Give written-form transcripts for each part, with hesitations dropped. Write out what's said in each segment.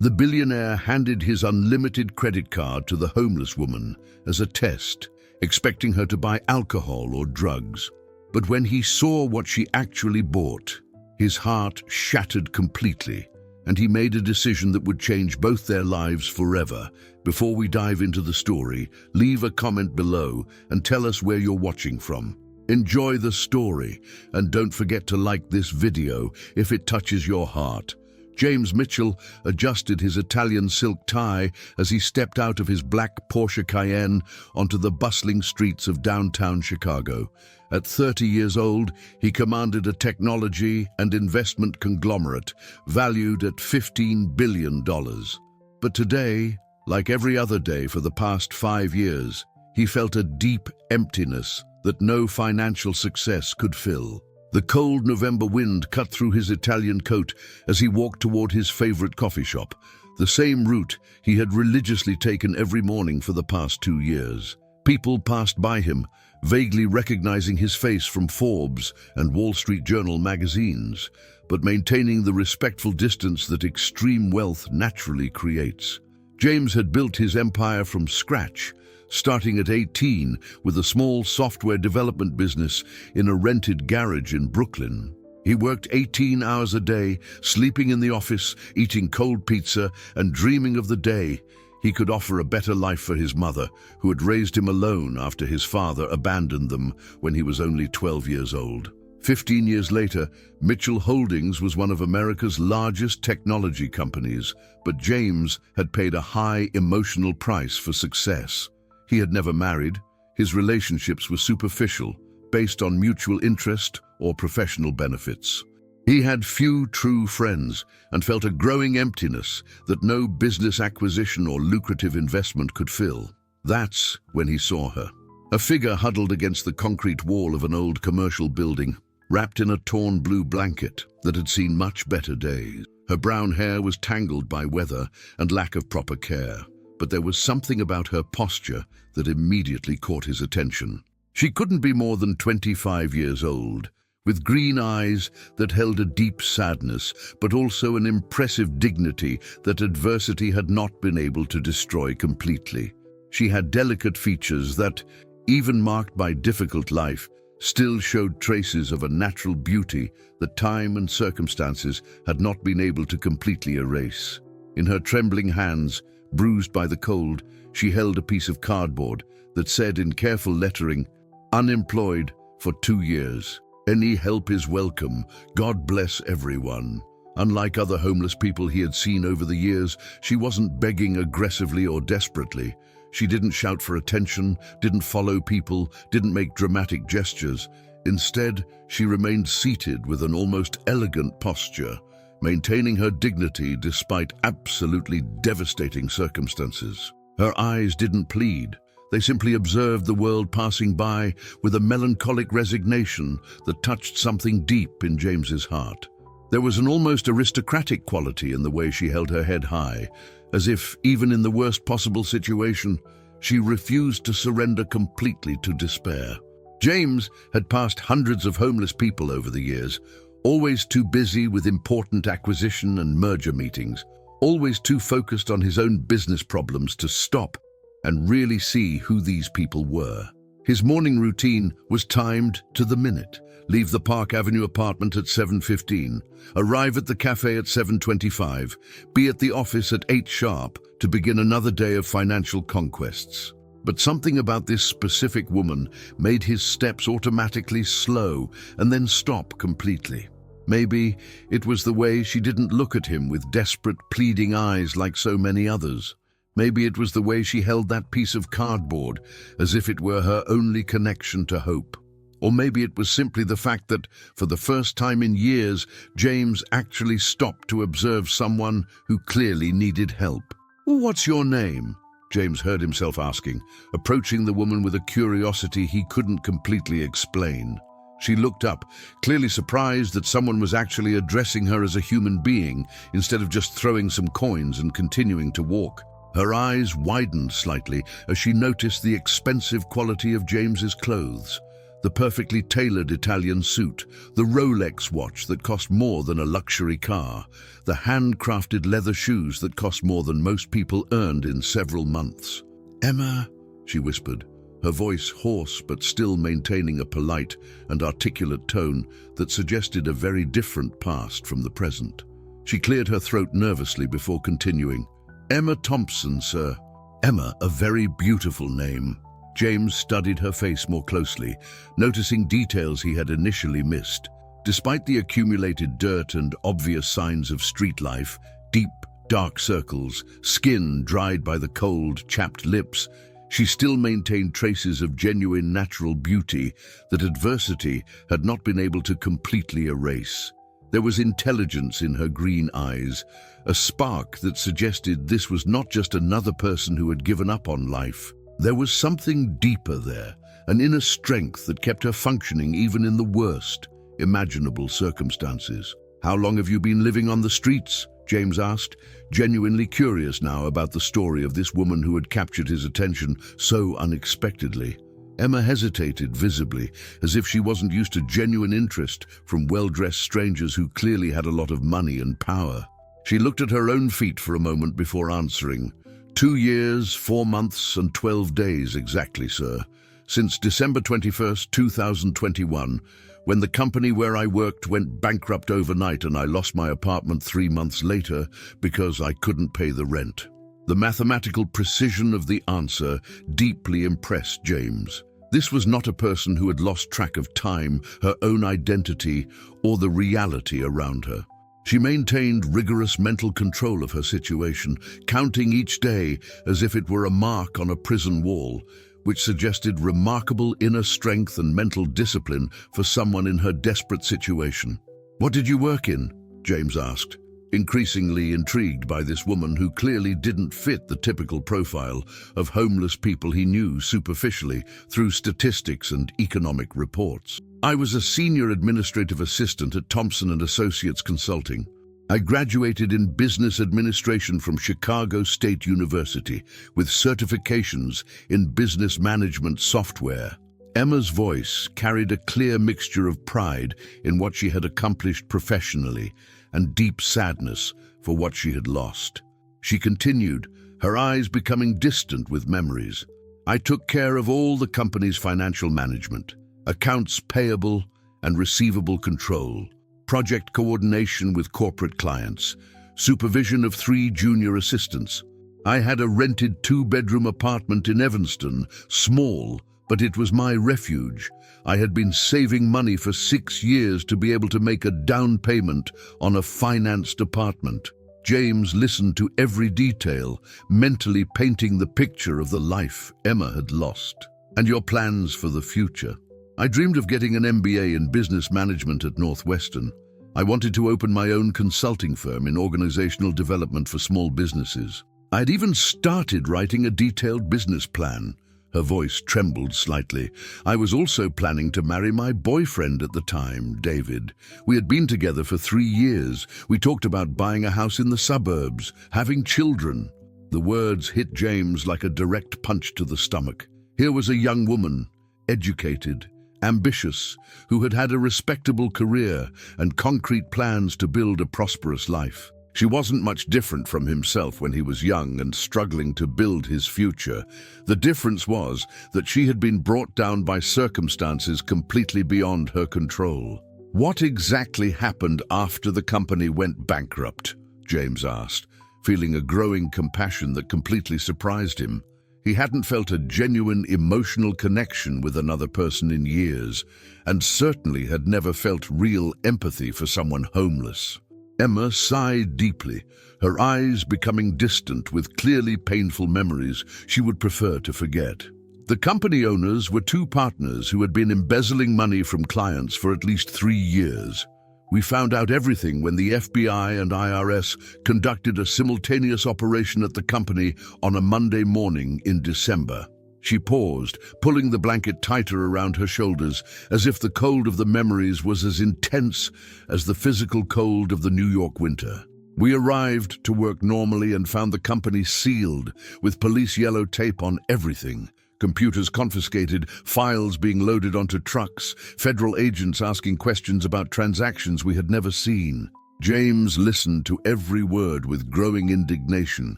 The billionaire handed his unlimited credit card to the homeless woman as a test, expecting her to buy alcohol or drugs. But when he saw what she actually bought, his heart shattered completely, and he made a decision that would change both their lives forever. Before we dive into the story, leave a comment below and tell us where you're watching from. Enjoy the story, and don't forget to like this video if it touches your heart. James Mitchell adjusted his Italian silk tie as he stepped out of his black Porsche Cayenne onto the bustling streets of downtown Chicago. At 30 years old, he commanded a technology and investment conglomerate valued at $15 billion. But today, like every other day for the past 5 years, he felt a deep emptiness that no financial success could fill. The cold November wind cut through his Italian coat as he walked toward his favorite coffee shop, the same route he had religiously taken every morning for the past 2 years. People passed by him, vaguely recognizing his face from Forbes and Wall Street Journal magazines, but maintaining the respectful distance that extreme wealth naturally creates. James had built his empire from scratch, starting at 18 with a small software development business in a rented garage in Brooklyn. He worked 18 hours a day, sleeping in the office, eating cold pizza, and dreaming of the day he could offer a better life for his mother, who had raised him alone after his father abandoned them when he was only 12 years old. 15 years later, Mitchell Holdings was one of America's largest technology companies, but James had paid a high emotional price for success. He had never married. His relationships were superficial, based on mutual interest or professional benefits. He had few true friends and felt a growing emptiness that no business acquisition or lucrative investment could fill. That's when he saw her. A figure huddled against the concrete wall of an old commercial building, wrapped in a torn blue blanket that had seen much better days. Her brown hair was tangled by weather and lack of proper care, but there was something about her posture that immediately caught his attention. She couldn't be more than 25 years old, with green eyes that held a deep sadness, but also an impressive dignity that adversity had not been able to destroy completely. She had delicate features that, even marked by difficult life, still showed traces of a natural beauty that time and circumstances had not been able to completely erase. In her trembling hands, bruised by the cold, she held a piece of cardboard that said in careful lettering, "Unemployed for 2 years. Any help is welcome. God bless everyone." Unlike other homeless people he had seen over the years, she wasn't begging aggressively or desperately. She didn't shout for attention, didn't follow people, didn't make dramatic gestures. Instead, she remained seated with an almost elegant posture, maintaining her dignity despite absolutely devastating circumstances. Her eyes didn't plead. They simply observed the world passing by with a melancholic resignation that touched something deep in James's heart. There was an almost aristocratic quality in the way she held her head high, as if, even in the worst possible situation, she refused to surrender completely to despair. James had passed hundreds of homeless people over the years, always too busy with important acquisition and merger meetings, always too focused on his own business problems to stop and really see who these people were. His morning routine was timed to the minute. Leave the Park Avenue apartment at 7:15, arrive at the cafe at 7:25, be at the office at 8 sharp to begin another day of financial conquests. But something about this specific woman made his steps automatically slow and then stop completely. Maybe it was the way she didn't look at him with desperate, pleading eyes like so many others. Maybe it was the way she held that piece of cardboard as if it were her only connection to hope. Or maybe it was simply the fact that, for the first time in years, James actually stopped to observe someone who clearly needed help. "What's your name?" James heard himself asking, approaching the woman with a curiosity he couldn't completely explain. She looked up, clearly surprised that someone was actually addressing her as a human being instead of just throwing some coins and continuing to walk. Her eyes widened slightly as she noticed the expensive quality of James's clothes. The perfectly tailored Italian suit, the Rolex watch that cost more than a luxury car, the handcrafted leather shoes that cost more than most people earned in several months. "Emma," she whispered, her voice hoarse but still maintaining a polite and articulate tone that suggested a very different past from the present. She cleared her throat nervously before continuing. "Emma Thompson, sir." Emma, a very beautiful name. James studied her face more closely, noticing details he had initially missed. Despite the accumulated dirt and obvious signs of street life, deep, dark circles, skin dried by the cold, chapped lips, she still maintained traces of genuine natural beauty that adversity had not been able to completely erase. There was intelligence in her green eyes, a spark that suggested this was not just another person who had given up on life. There was something deeper there, an inner strength that kept her functioning even in the worst imaginable circumstances. "How long have you been living on the streets?" James asked, genuinely curious now about the story of this woman who had captured his attention so unexpectedly. Emma hesitated visibly, as if she wasn't used to genuine interest from well-dressed strangers who clearly had a lot of money and power. She looked at her own feet for a moment before answering. 2 years, 4 months, and 12 days exactly, sir. Since December 21st, 2021, when the company where I worked went bankrupt overnight and I lost my apartment 3 months later because I couldn't pay the rent." The mathematical precision of the answer deeply impressed James. This was not a person who had lost track of time, her own identity, or the reality around her. She maintained rigorous mental control of her situation, counting each day as if it were a mark on a prison wall, which suggested remarkable inner strength and mental discipline for someone in her desperate situation. "What did you work in?" James asked, increasingly intrigued by this woman who clearly didn't fit the typical profile of homeless people he knew superficially through statistics and economic reports. "I was a senior administrative assistant at Thompson & Associates Consulting. I graduated in business administration from Chicago State University with certifications in business management software." Emma's voice carried a clear mixture of pride in what she had accomplished professionally and deep sadness for what she had lost. She continued, her eyes becoming distant with memories. "I took care of all the company's financial management, accounts payable and receivable control, project coordination with corporate clients, supervision of 3 junior assistants. I had a rented 2-bedroom apartment in Evanston, small, but it was my refuge. I had been saving money for 6 years to be able to make a down payment on a financed apartment." James listened to every detail, mentally painting the picture of the life Emma had lost. "And your plans for the future?" "I dreamed of getting an MBA in business management at Northwestern. I wanted to open my own consulting firm in organizational development for small businesses. I had even started writing a detailed business plan." Her voice trembled slightly. "I was also planning to marry my boyfriend at the time, David. We had been together for 3 years. We talked about buying a house in the suburbs, having children." The words hit James like a direct punch to the stomach. Here was a young woman, educated, ambitious, who had had a respectable career and concrete plans to build a prosperous life. She wasn't much different from himself when he was young and struggling to build his future. The difference was that she had been brought down by circumstances completely beyond her control. "What exactly happened after the company went bankrupt?" James asked, feeling a growing compassion that completely surprised him. He hadn't felt a genuine emotional connection with another person in years, and certainly had never felt real empathy for someone homeless. Emma sighed deeply, her eyes becoming distant with clearly painful memories she would prefer to forget. The company owners were 2 partners who had been embezzling money from clients for at least 3 years. We found out everything when the FBI and IRS conducted a simultaneous operation at the company on a Monday morning in December. She paused, pulling the blanket tighter around her shoulders, as if the cold of the memories was as intense as the physical cold of the New York winter. "We arrived to work normally and found the company sealed, with police yellow tape on everything, Computers confiscated, files being loaded onto trucks, federal agents asking questions about transactions we had never seen. James listened to every word with growing indignation,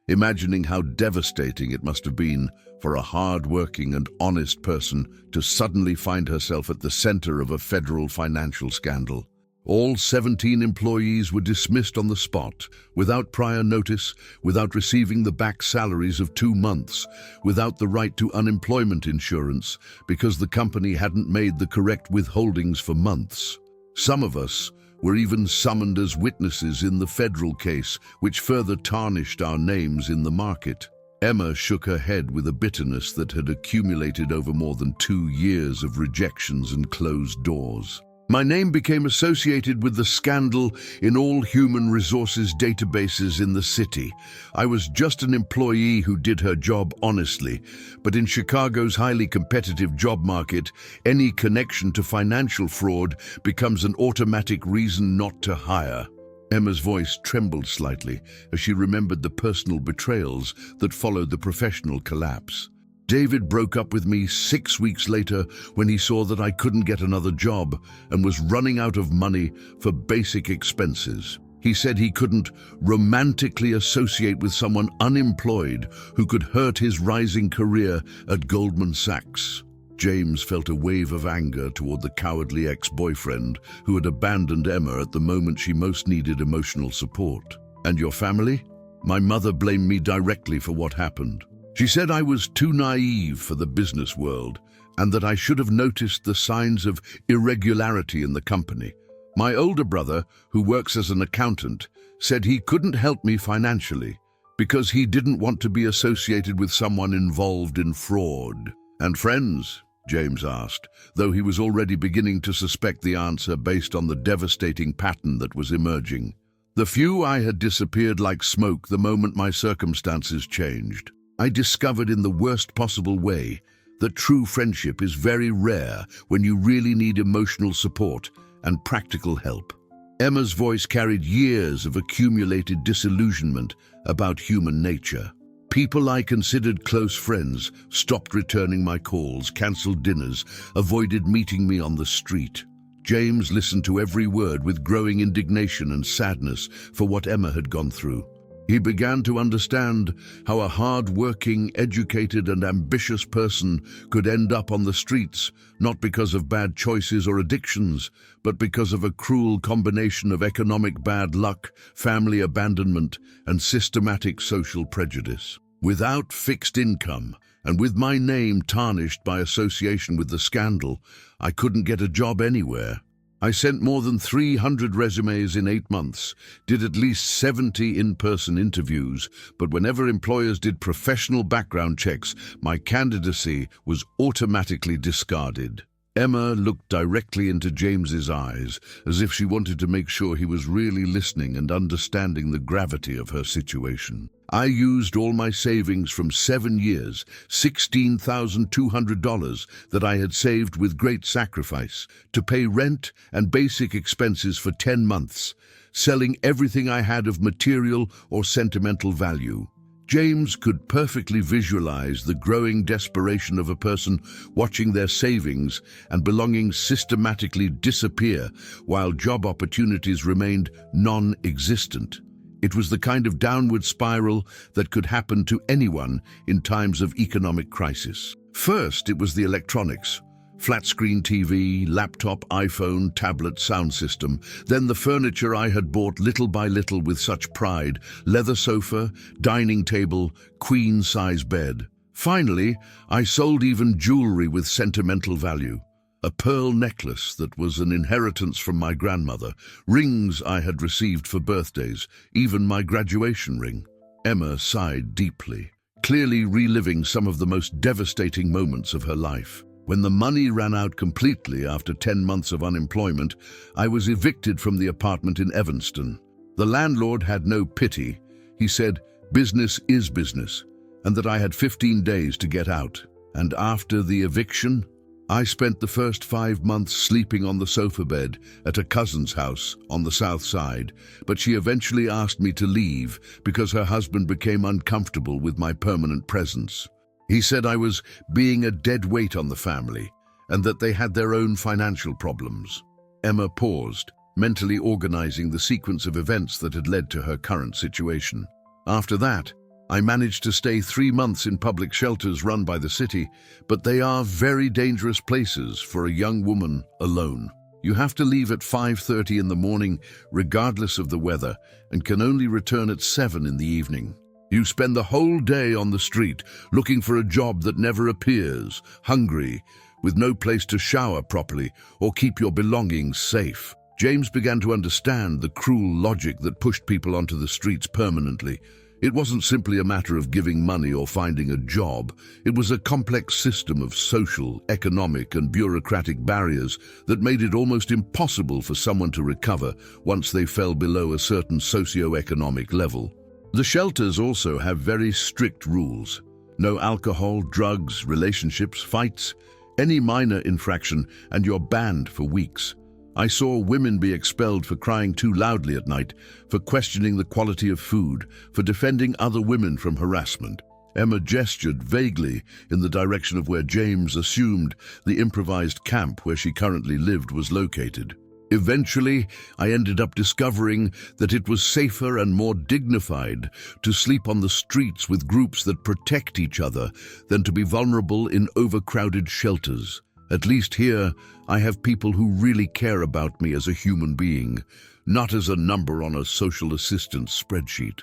imagining how devastating it must have been for a hard-working and honest person to suddenly find herself at the center of a federal financial scandal. All 17 employees were dismissed on the spot, without prior notice, without receiving the back salaries of 2 months, without the right to unemployment insurance, because the company hadn't made the correct withholdings for months. Some of us were even summoned as witnesses in the federal case, which further tarnished our names in the market. Emma shook her head with a bitterness that had accumulated over more than 2 years of rejections and closed doors. My name became associated with the scandal in all human resources databases in the city. I was just an employee who did her job honestly, but in Chicago's highly competitive job market, any connection to financial fraud becomes an automatic reason not to hire. Emma's voice trembled slightly as she remembered the personal betrayals that followed the professional collapse. David broke up with me 6 weeks later when he saw that I couldn't get another job and was running out of money for basic expenses. He said he couldn't romantically associate with someone unemployed who could hurt his rising career at Goldman Sachs. James felt a wave of anger toward the cowardly ex-boyfriend who had abandoned Emma at the moment she most needed emotional support. "And your family?" "My mother blamed me directly for what happened. She said I was too naive for the business world and that I should have noticed the signs of irregularity in the company. My older brother, who works as an accountant, said he couldn't help me financially because he didn't want to be associated with someone involved in fraud." "And friends?" James asked, though he was already beginning to suspect the answer based on the devastating pattern that was emerging. "The few I had disappeared like smoke the moment my circumstances changed. I discovered in the worst possible way that true friendship is very rare when you really need emotional support and practical help." Emma's voice carried years of accumulated disillusionment about human nature. "People I considered close friends stopped returning my calls, canceled dinners, avoided meeting me on the street." James listened to every word with growing indignation and sadness for what Emma had gone through. He began to understand how a hard-working, educated and ambitious person could end up on the streets, not because of bad choices or addictions, but because of a cruel combination of economic bad luck, family abandonment, and systematic social prejudice. Without fixed income, and with my name tarnished by association with the scandal, I couldn't get a job anywhere. I sent more than 300 resumes in 8 months, did at least 70 in-person interviews, but whenever employers did professional background checks, my candidacy was automatically discarded. Emma looked directly into James's eyes, as if she wanted to make sure he was really listening and understanding the gravity of her situation. "I used all my savings from 7 years, $16,200 that I had saved with great sacrifice, to pay rent and basic expenses for 10 months, selling everything I had of material or sentimental value." James could perfectly visualize the growing desperation of a person watching their savings and belongings systematically disappear while job opportunities remained non-existent. It was the kind of downward spiral that could happen to anyone in times of economic crisis. First, it was the electronics. Flat-screen TV, laptop, iPhone, tablet, sound system. Then the furniture I had bought little by little with such pride: leather sofa, dining table, queen-size bed. Finally, I sold even jewelry with sentimental value. A pearl necklace that was an inheritance from my grandmother, rings I had received for birthdays, even my graduation ring. Emma sighed deeply, clearly reliving some of the most devastating moments of her life. When the money ran out completely after 10 months of unemployment, I was evicted from the apartment in Evanston. The landlord had no pity. He said, "Business is business," and that I had 15 days to get out. And after the eviction, I spent the first 5 months sleeping on the sofa bed at a cousin's house on the south side, but she eventually asked me to leave because her husband became uncomfortable with my permanent presence. He said I was being a dead weight on the family and that they had their own financial problems. Emma paused, mentally organizing the sequence of events that had led to her current situation. After that, I managed to stay 3 months in public shelters run by the city, but they are very dangerous places for a young woman alone. You have to leave at 5:30 in the morning, regardless of the weather, and can only return at 7 in the evening. You spend the whole day on the street, looking for a job that never appears, hungry, with no place to shower properly or keep your belongings safe. James began to understand the cruel logic that pushed people onto the streets permanently. It wasn't simply a matter of giving money or finding a job. It was a complex system of social, economic, and bureaucratic barriers that made it almost impossible for someone to recover once they fell below a certain socio-economic level. The shelters also have very strict rules. No alcohol, drugs, relationships, fights, any minor infraction, and you're banned for weeks. I saw women be expelled for crying too loudly at night, for questioning the quality of food, for defending other women from harassment. Emma gestured vaguely in the direction of where James assumed the improvised camp where she currently lived was located. Eventually, I ended up discovering that it was safer and more dignified to sleep on the streets with groups that protect each other than to be vulnerable in overcrowded shelters. At least here, I have people who really care about me as a human being, not as a number on a social assistance spreadsheet.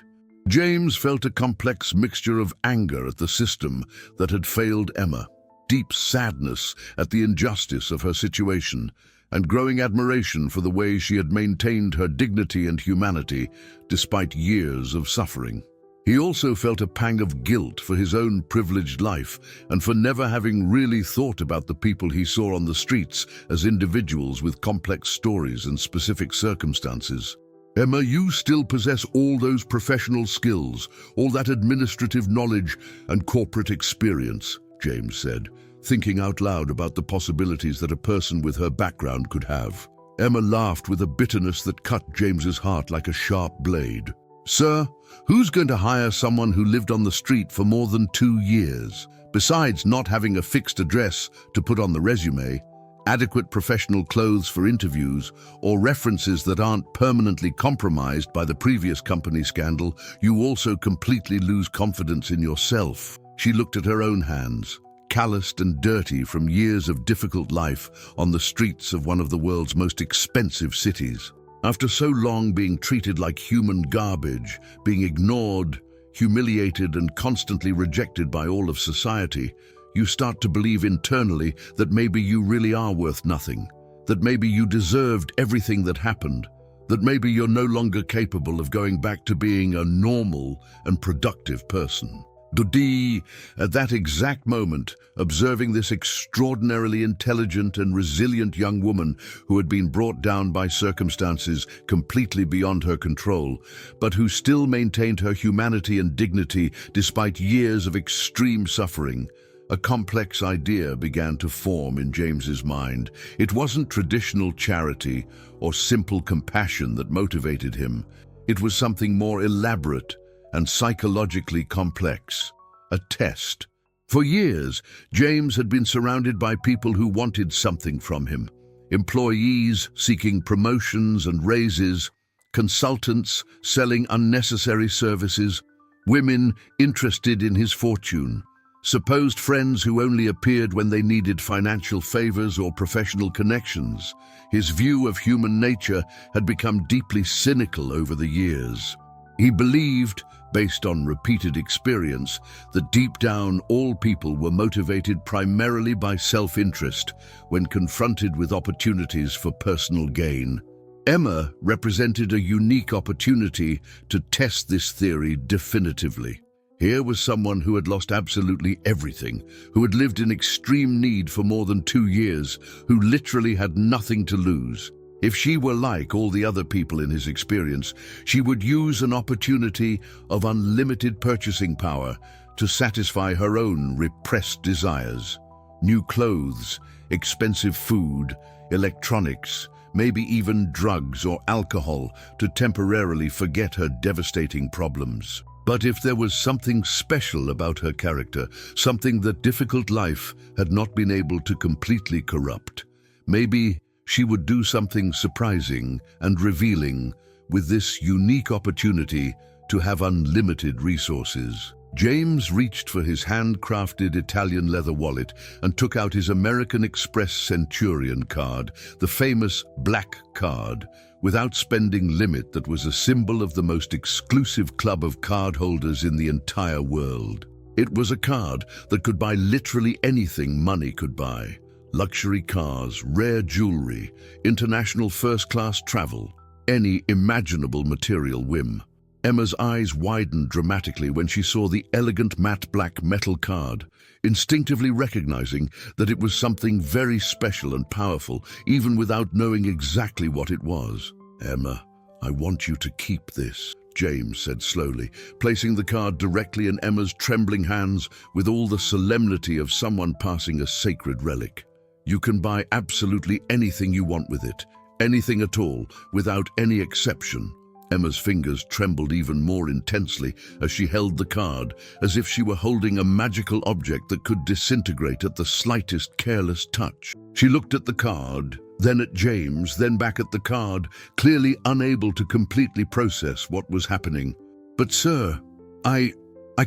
James felt a complex mixture of anger at the system that had failed Emma, deep sadness at the injustice of her situation, and growing admiration for the way she had maintained her dignity and humanity despite years of suffering. He also felt a pang of guilt for his own privileged life and for never having really thought about the people he saw on the streets as individuals with complex stories and specific circumstances. Emma, you still possess all those professional skills, all that administrative knowledge and corporate experience, James said, thinking out loud about the possibilities that a person with her background could have. Emma laughed with a bitterness that cut James's heart like a sharp blade. Sir, who's going to hire someone who lived on the street for more than 2 years? Besides not having a fixed address to put on the resume, adequate professional clothes for interviews, or references that aren't permanently compromised by the previous company scandal, you also completely lose confidence in yourself. She looked at her own hands, calloused and dirty from years of difficult life on the streets of one of the world's most expensive cities. After so long being treated like human garbage, being ignored, humiliated, and constantly rejected by all of society, you start to believe internally that maybe you really are worth nothing, that maybe you deserved everything that happened, that maybe you're no longer capable of going back to being a normal and productive person. Dodi, at that exact moment, observing this extraordinarily intelligent and resilient young woman who had been brought down by circumstances completely beyond her control, but who still maintained her humanity and dignity despite years of extreme suffering, a complex idea began to form in James's mind. It wasn't traditional charity or simple compassion that motivated him. It was something more elaborate and psychologically complex, a test. For years, James had been surrounded by people who wanted something from him. Employees seeking promotions and raises, consultants selling unnecessary services, women interested in his fortune, supposed friends who only appeared when they needed financial favors or professional connections. His view of human nature had become deeply cynical over the years. He believed, based on repeated experience, that deep down all people were motivated primarily by self-interest when confronted with opportunities for personal gain. Emma represented a unique opportunity to test this theory definitively. Here was someone who had lost absolutely everything, who had lived in extreme need for more than 2 years, who literally had nothing to lose. If she were like all the other people in his experience, she would use an opportunity of unlimited purchasing power to satisfy her own repressed desires. New clothes, expensive food, electronics, maybe even drugs or alcohol to temporarily forget her devastating problems. But if there was something special about her character, something that difficult life had not been able to completely corrupt, maybe she would do something surprising and revealing with this unique opportunity to have unlimited resources. James reached for his handcrafted Italian leather wallet and took out his American Express Centurion card, the famous black card, without spending limit that was a symbol of the most exclusive club of cardholders in the entire world. It was a card that could buy literally anything money could buy. Luxury cars, rare jewelry, international first-class travel, any imaginable material whim. Emma's eyes widened dramatically when she saw the elegant matte black metal card, instinctively recognizing that it was something very special and powerful, even without knowing exactly what it was. "Emma, I want you to keep this," James said slowly, placing the card directly in Emma's trembling hands with all the solemnity of someone passing a sacred relic. "You can buy absolutely anything you want with it, anything at all, without any exception." Emma's fingers trembled even more intensely as she held the card, as if she were holding a magical object that could disintegrate at the slightest careless touch. She looked at the card, then at James, then back at the card, clearly unable to completely process what was happening. "But sir, I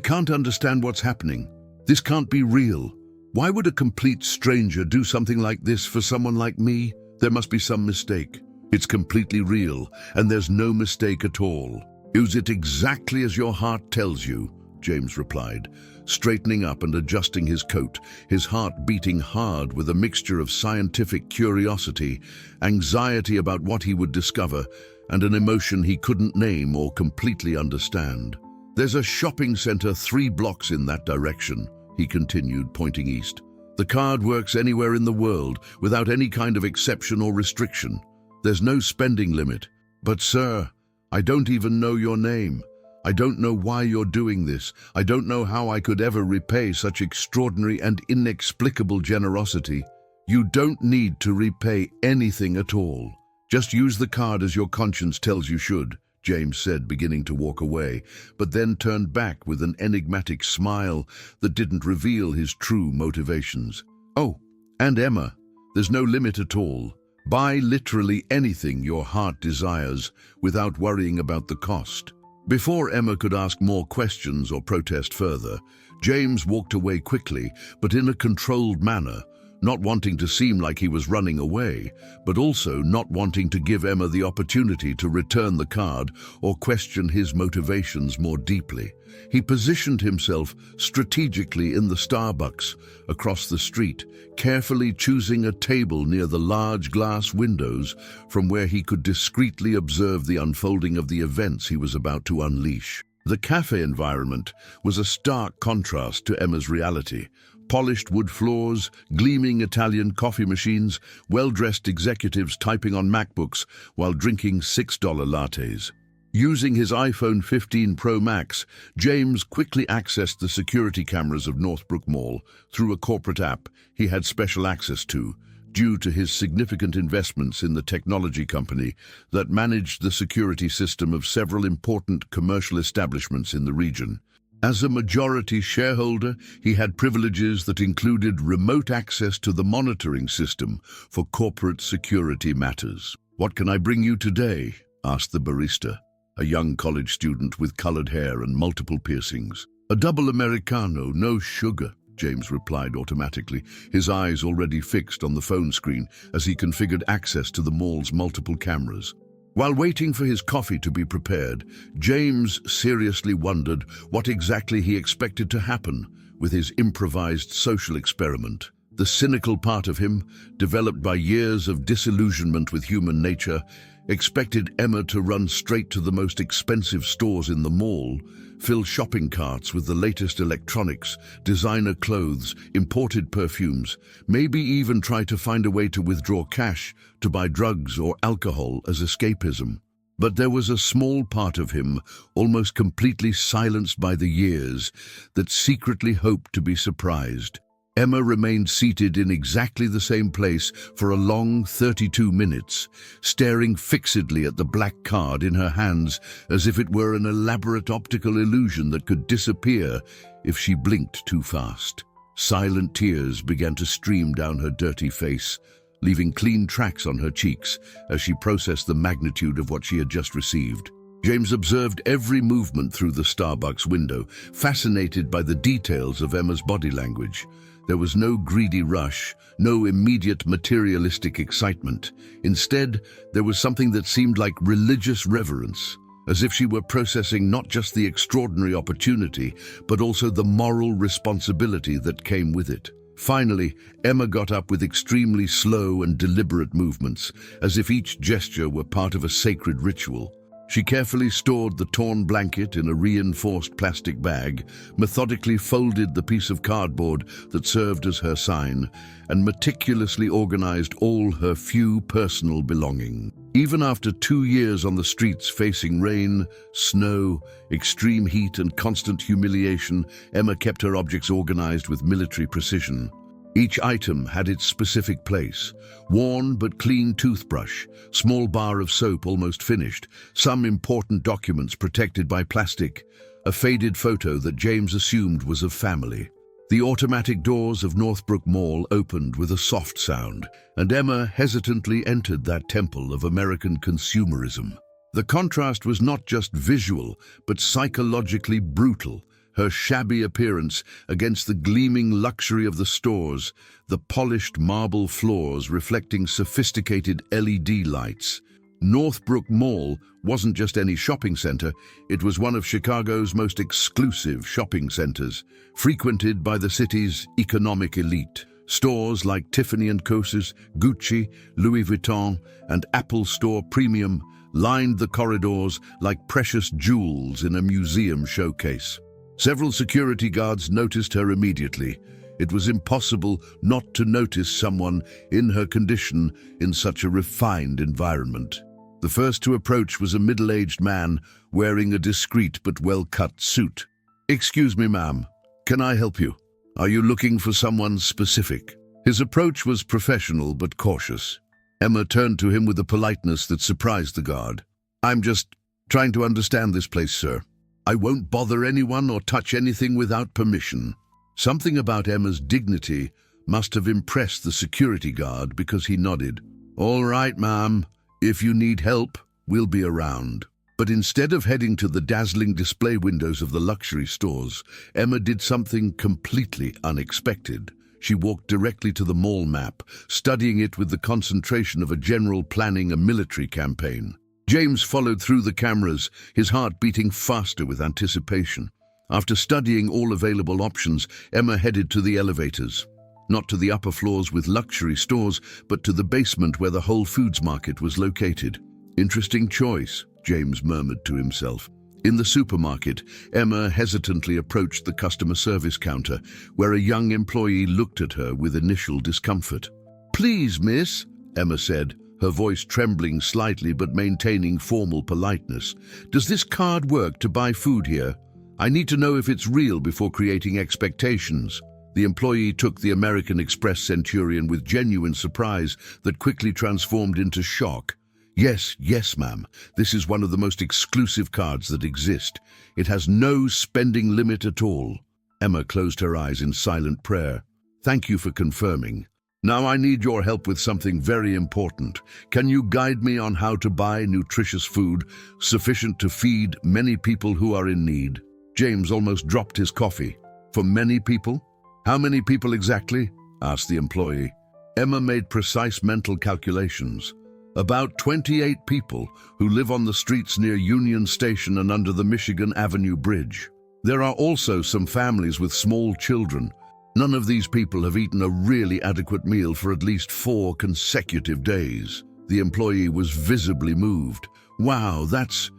can't understand what's happening. This can't be real. Why would a complete stranger do something like this for someone like me? There must be some mistake." "It's completely real, and there's no mistake at all. Use it exactly as your heart tells you," James replied, straightening up and adjusting his coat, his heart beating hard with a mixture of scientific curiosity, anxiety about what he would discover, and an emotion he couldn't name or completely understand. "There's a shopping center 3 blocks in that direction," he continued, pointing east. "The card works anywhere in the world, without any kind of exception or restriction. There's no spending limit. But sir, I don't even know your name. I don't know why you're doing this. I don't know how I could ever repay such extraordinary and inexplicable generosity." "You don't need to repay anything at all. Just use the card as your conscience tells you should," James said, beginning to walk away, but then turned back with an enigmatic smile that didn't reveal his true motivations. "Oh, and Emma, there's no limit at all. Buy literally anything your heart desires without worrying about the cost." Before Emma could ask more questions or protest further, James walked away quickly, but in a controlled manner, not wanting to seem like he was running away, but also not wanting to give Emma the opportunity to return the card or question his motivations more deeply. He positioned himself strategically in the Starbucks across the street, carefully choosing a table near the large glass windows from where he could discreetly observe the unfolding of the events he was about to unleash. The cafe environment was a stark contrast to Emma's reality. Polished wood floors, gleaming Italian coffee machines, well-dressed executives typing on MacBooks while drinking $6 lattes. Using his iPhone 15 Pro Max, James quickly accessed the security cameras of Northbrook Mall through a corporate app he had special access to, due to his significant investments in the technology company that managed the security system of several important commercial establishments in the region. As a majority shareholder, he had privileges that included remote access to the monitoring system for corporate security matters. "What can I bring you today?" asked the barista, a young college student with colored hair and multiple piercings. "A double Americano, no sugar," James replied automatically, his eyes already fixed on the phone screen as he configured access to the mall's multiple cameras. While waiting for his coffee to be prepared, James seriously wondered what exactly he expected to happen with his improvised social experiment. The cynical part of him, developed by years of disillusionment with human nature, expected Emma to run straight to the most expensive stores in the mall, fill shopping carts with the latest electronics, designer clothes, imported perfumes, maybe even try to find a way to withdraw cash to buy drugs or alcohol as escapism. But there was a small part of him, almost completely silenced by the years, that secretly hoped to be surprised. Emma remained seated in exactly the same place for a long 32 minutes, staring fixedly at the black card in her hands as if it were an elaborate optical illusion that could disappear if she blinked too fast. Silent tears began to stream down her dirty face, leaving clean tracks on her cheeks as she processed the magnitude of what she had just received. James observed every movement through the Starbucks window, fascinated by the details of Emma's body language. There was no greedy rush, no immediate materialistic excitement. Instead, there was something that seemed like religious reverence, as if she were processing not just the extraordinary opportunity, but also the moral responsibility that came with it. Finally, Emma got up with extremely slow and deliberate movements, as if each gesture were part of a sacred ritual. She carefully stored the torn blanket in a reinforced plastic bag, methodically folded the piece of cardboard that served as her sign, and meticulously organized all her few personal belongings. Even after 2 years on the streets facing rain, snow, extreme heat, and constant humiliation, Emma kept her objects organized with military precision. Each item had its specific place: worn but clean toothbrush, small bar of soap almost finished, some important documents protected by plastic, a faded photo that James assumed was of family. The automatic doors of Northbrook Mall opened with a soft sound, and Emma hesitantly entered that temple of American consumerism. The contrast was not just visual, but psychologically brutal. Her shabby appearance against the gleaming luxury of the stores, the polished marble floors reflecting sophisticated LED lights. Northbrook Mall wasn't just any shopping center, it was one of Chicago's most exclusive shopping centers, frequented by the city's economic elite. Stores like Tiffany & Co's, Gucci, Louis Vuitton, and Apple Store Premium lined the corridors like precious jewels in a museum showcase. Several security guards noticed her immediately. It was impossible not to notice someone in her condition in such a refined environment. The first to approach was a middle-aged man wearing a discreet but well-cut suit. "Excuse me, ma'am. Can I help you? Are you looking for someone specific?" His approach was professional but cautious. Emma turned to him with a politeness that surprised the guard. "I'm just trying to understand this place, sir. I won't bother anyone or touch anything without permission." Something about Emma's dignity must have impressed the security guard because he nodded. "All right, ma'am. If you need help, we'll be around." But instead of heading to the dazzling display windows of the luxury stores, Emma did something completely unexpected. She walked directly to the mall map, studying it with the concentration of a general planning a military campaign. James followed through the cameras, his heart beating faster with anticipation. After studying all available options, Emma headed to the elevators. Not to the upper floors with luxury stores, but to the basement where the Whole Foods market was located. "Interesting choice," James murmured to himself. In the supermarket, Emma hesitantly approached the customer service counter, where a young employee looked at her with initial discomfort. "Please, miss," Emma said, her voice trembling slightly but maintaining formal politeness. "Does this card work to buy food here? I need to know if it's real before creating expectations." The employee took the American Express Centurion with genuine surprise that quickly transformed into shock. Yes, ma'am. This is one of the most exclusive cards that exist. It has no spending limit at all." Emma closed her eyes in silent prayer. "Thank you for confirming. Now I need your help with something very important. Can you guide me on how to buy nutritious food sufficient to feed many people who are in need?" James almost dropped his coffee. "For many people? How many people exactly?" asked the employee. Emma made precise mental calculations. "About 28 people who live on the streets near Union Station and under the Michigan Avenue Bridge. There are also some families with small children. None of these people have eaten a really adequate meal for at least 4 consecutive days." The employee was visibly moved. "Wow, that's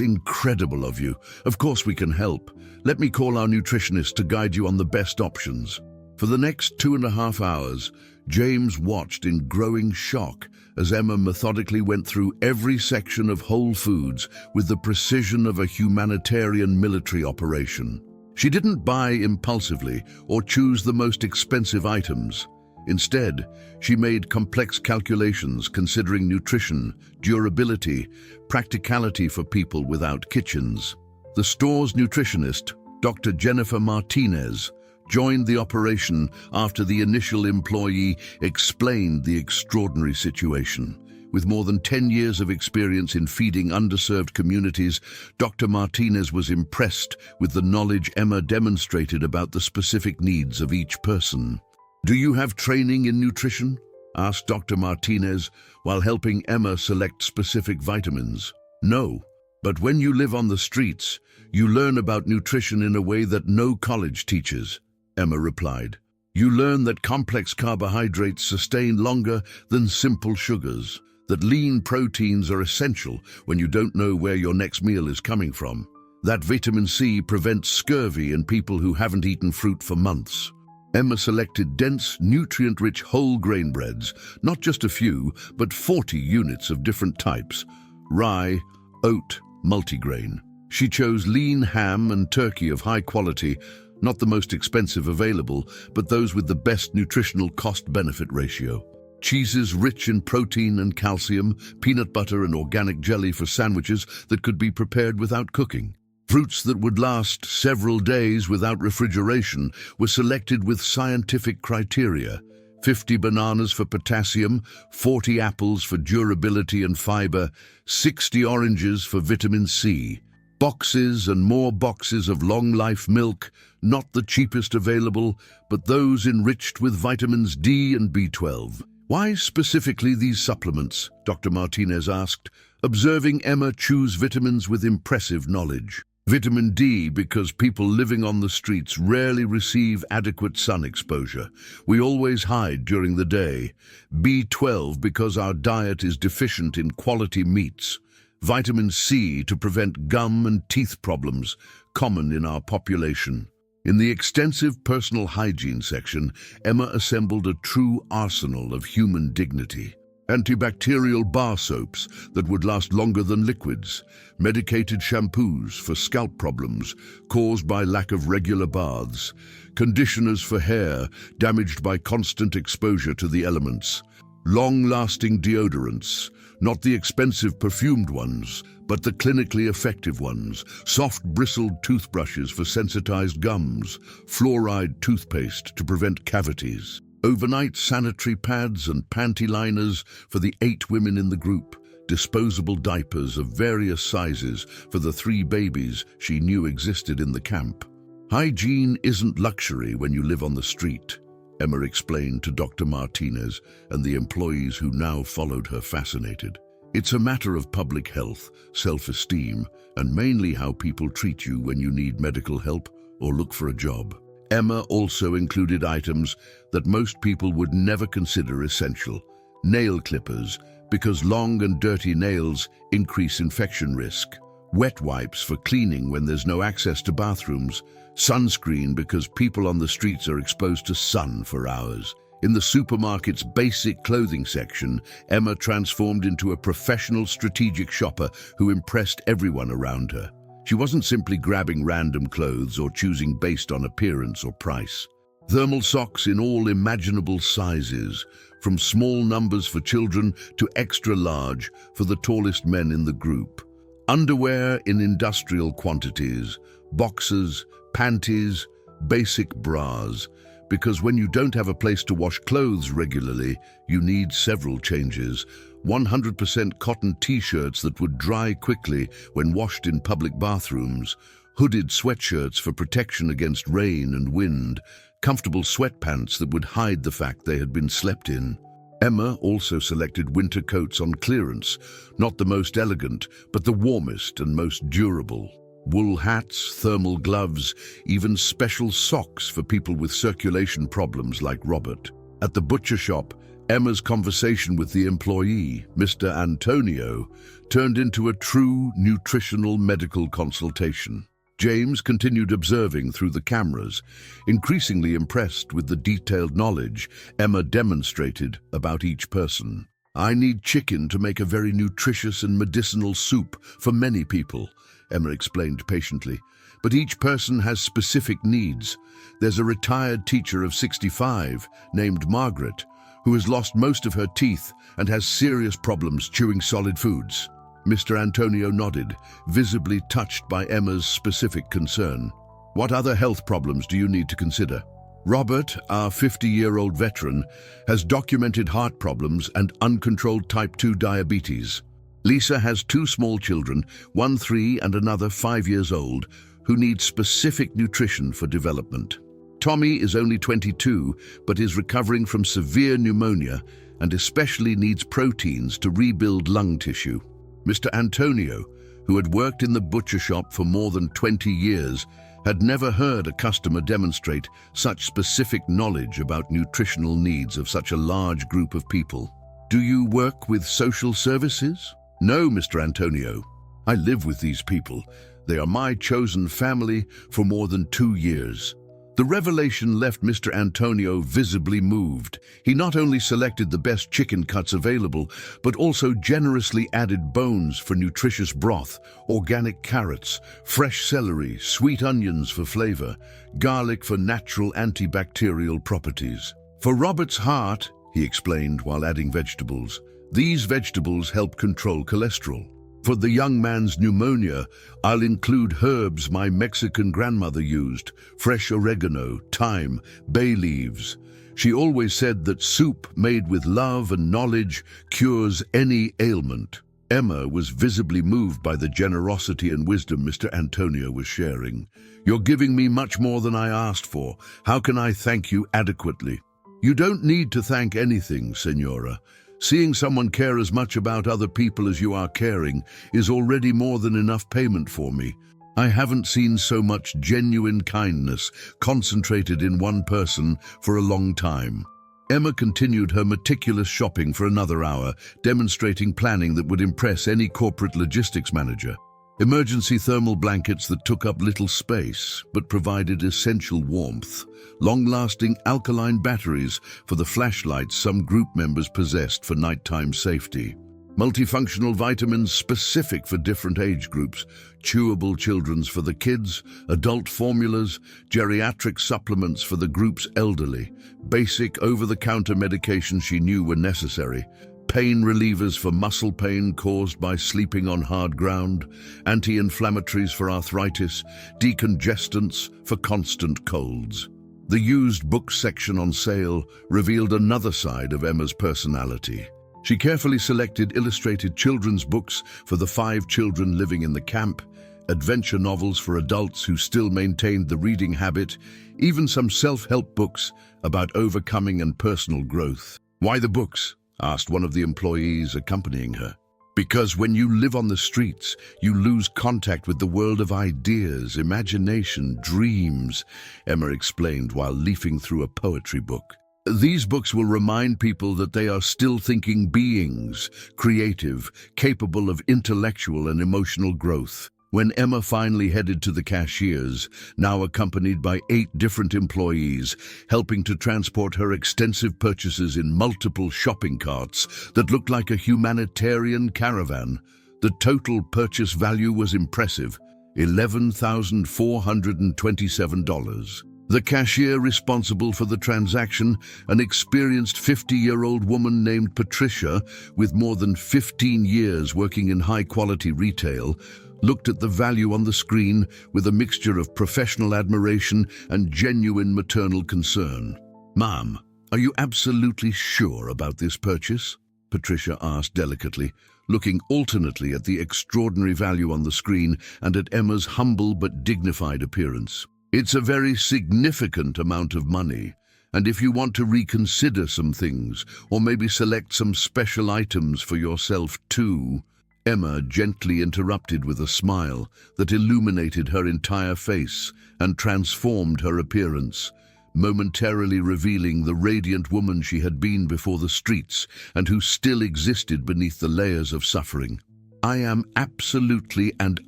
incredible of you. Of course we can help. Let me call our nutritionist to guide you on the best options." For the next 2.5 hours, James watched in growing shock as Emma methodically went through every section of Whole Foods with the precision of a humanitarian military operation. She didn't buy impulsively or choose the most expensive items. Instead, she made complex calculations considering nutrition, durability, practicality for people without kitchens. The store's nutritionist, Dr. Jennifer Martinez, joined the operation after the initial employee explained the extraordinary situation. With more than 10 years of experience in feeding underserved communities, Dr. Martinez was impressed with the knowledge Emma demonstrated about the specific needs of each person. "Do you have training in nutrition?" asked Dr. Martinez while helping Emma select specific vitamins. "No, but when you live on the streets, you learn about nutrition in a way that no college teaches," Emma replied. "You learn that complex carbohydrates sustain longer than simple sugars, that lean proteins are essential when you don't know where your next meal is coming from, that vitamin C prevents scurvy in people who haven't eaten fruit for months." Emma selected dense, nutrient-rich whole grain breads, not just a few, but 40 units of different types: rye, oat, multigrain. She chose lean ham and turkey of high quality, not the most expensive available, but those with the best nutritional cost-benefit ratio. Cheeses rich in protein and calcium, peanut butter and organic jelly for sandwiches that could be prepared without cooking. Fruits that would last several days without refrigeration were selected with scientific criteria: 50 bananas for potassium, 40 apples for durability and fiber, 60 oranges for vitamin C. Boxes and more boxes of long-life milk, not the cheapest available, but those enriched with vitamins D and B12. "Why specifically these supplements?" Dr. Martinez asked, observing Emma choose vitamins with impressive knowledge. "Vitamin D because people living on the streets rarely receive adequate sun exposure. We always hide during the day. B12 because our diet is deficient in quality meats. Vitamin C to prevent gum and teeth problems, common in our population." In the extensive personal hygiene section, Emma assembled a true arsenal of human dignity. Antibacterial bar soaps that would last longer than liquids, medicated shampoos for scalp problems caused by lack of regular baths, conditioners for hair damaged by constant exposure to the elements, long-lasting deodorants, not the expensive perfumed ones, but the clinically effective ones, soft bristled toothbrushes for sensitized gums, fluoride toothpaste to prevent cavities, overnight sanitary pads and panty liners for the 8 women in the group, disposable diapers of various sizes for the 3 babies she knew existed in the camp. "Hygiene isn't luxury when you live on the street," Emma explained to Dr. Martinez and the employees who now followed her fascinated. "It's a matter of public health, self-esteem, and mainly how people treat you when you need medical help or look for a job." Emma also included items that most people would never consider essential: nail clippers, because long and dirty nails increase infection risk; wet wipes for cleaning when there's no access to bathrooms; sunscreen because people on the streets are exposed to sun for hours. In the supermarket's basic clothing section, Emma transformed into a professional strategic shopper who impressed everyone around her. She wasn't simply grabbing random clothes or choosing based on appearance or price. Thermal socks in all imaginable sizes, from small numbers for children to extra large for the tallest men in the group. Underwear in industrial quantities, boxers, panties, basic bras, because when you don't have a place to wash clothes regularly, you need several changes. 100% cotton t-shirts that would dry quickly when washed in public bathrooms, hooded sweatshirts for protection against rain and wind, comfortable sweatpants that would hide the fact they had been slept in. Emma also selected winter coats on clearance, not the most elegant, but the warmest and most durable. Wool hats, thermal gloves, even special socks for people with circulation problems like Robert. At the butcher shop, Emma's conversation with the employee, Mr. Antonio, turned into a true nutritional medical consultation. James continued observing through the cameras, increasingly impressed with the detailed knowledge Emma demonstrated about each person. "I need chicken to make a very nutritious and medicinal soup for many people," Emma explained patiently. but each person has specific needs. There's a retired teacher of 65 named Margaret who has lost most of her teeth and has serious problems chewing solid foods. Mr. Antonio nodded, visibly touched by Emma's specific concern. What other health problems do you need to consider? Robert, our 50-year-old veteran, has documented heart problems and uncontrolled type 2 diabetes. Lisa has 2 small children, one 3 and another 5 years old, who need specific nutrition for development. Tommy is only 22, but is recovering from severe pneumonia and especially needs proteins to rebuild lung tissue. Mr. Antonio, who had worked in the butcher shop for more than 20 years, had never heard a customer demonstrate such specific knowledge about nutritional needs of such a large group of people. Do you work with social services? No, Mr. Antonio. I live with these people. They are my chosen family for more than 2 years. The revelation left Mr. Antonio visibly moved. He not only selected the best chicken cuts available, but also generously added bones for nutritious broth, organic carrots, fresh celery, sweet onions for flavor, garlic for natural antibacterial properties. For Robert's heart, he explained while adding vegetables, these vegetables help control cholesterol. For the young man's pneumonia, I'll include herbs my Mexican grandmother used, fresh oregano, thyme, bay leaves. She always said that soup made with love and knowledge cures any ailment. Emma was visibly moved by the generosity and wisdom Mr. Antonio was sharing. You're giving me much more than I asked for. How can I thank you adequately? You don't need to thank anything, Senora. Seeing someone care as much about other people as you are caring is already more than enough payment for me. I haven't seen so much genuine kindness concentrated in one person for a long time. Emma continued her meticulous shopping for another hour, demonstrating planning that would impress any corporate logistics manager. Emergency thermal blankets that took up little space but provided essential warmth. Long-lasting alkaline batteries for the flashlights some group members possessed for nighttime safety. Multifunctional vitamins specific for different age groups. Chewable children's for the kids, adult formulas, geriatric supplements for the group's elderly. Basic over-the-counter medications she knew were necessary. Pain relievers for muscle pain caused by sleeping on hard ground, anti-inflammatories for arthritis, decongestants for constant colds. The used books section on sale revealed another side of Emma's personality. She carefully selected illustrated children's books for the 5 children living in the camp, adventure novels for adults who still maintained the reading habit, even some self-help books about overcoming and personal growth. Why the books? Asked one of the employees accompanying her. Because when you live on the streets, you lose contact with the world of ideas, imagination, dreams, Emma explained while leafing through a poetry book. These books will remind people that they are still thinking beings, creative, capable of intellectual and emotional growth. When Emma finally headed to the cashiers, now accompanied by 8 different employees, helping to transport her extensive purchases in multiple shopping carts that looked like a humanitarian caravan, the total purchase value was impressive, $11,427. The cashier responsible for the transaction, an experienced 50-year-old woman named Patricia with more than 15 years working in high-quality retail, looked at the value on the screen with a mixture of professional admiration and genuine maternal concern. "Ma'am, are you absolutely sure about this purchase?" Patricia asked delicately, looking alternately at the extraordinary value on the screen and at Emma's humble but dignified appearance. "It's a very significant amount of money, and if you want to reconsider some things, or maybe select some special items for yourself too," Emma gently interrupted with a smile that illuminated her entire face and transformed her appearance, momentarily revealing the radiant woman she had been before the streets and who still existed beneath the layers of suffering. "I am absolutely and